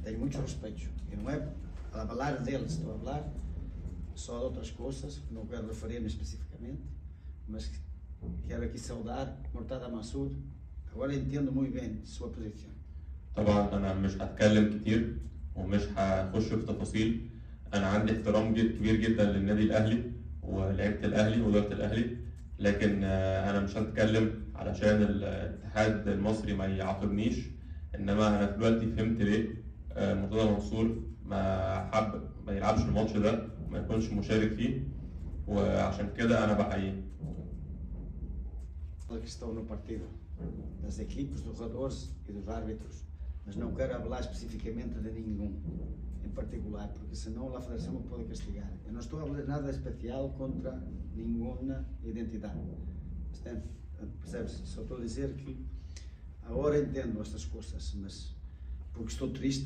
tenho muitos respeitos. E não é a falar deles, estou a falar só de outras coisas, que não quero referir-me especificamente, mas quero aqui saudar مرتضى منصور. Agora entendo muito bem sua posição. طبعا انا مش هتكلم كتير ومش هخش في تفاصيل. انا عندي احترام كبير جدا للنادي الاهلي ولعيبه الاهلي واداره الاهلي، لكن انا مش هتكلم علشان الاتحاد المصري ما يعاقبنيش. انما انا دلوقتي فهمت ليه مرتضى منصور ما يلعبش الماتش ده وما يكونش مشارك فيه، وعشان كده انا بحييه. Que estão no partido, das equipes, dos jogadores e dos árbitros, mas não quero falar especificamente de nenhum em particular, porque senão a Federação me pode castigar. Eu não estou a falar nada especial contra nenhuma identidade. Percebes? Só estou a dizer que agora entendo estas coisas, mas porque estou triste.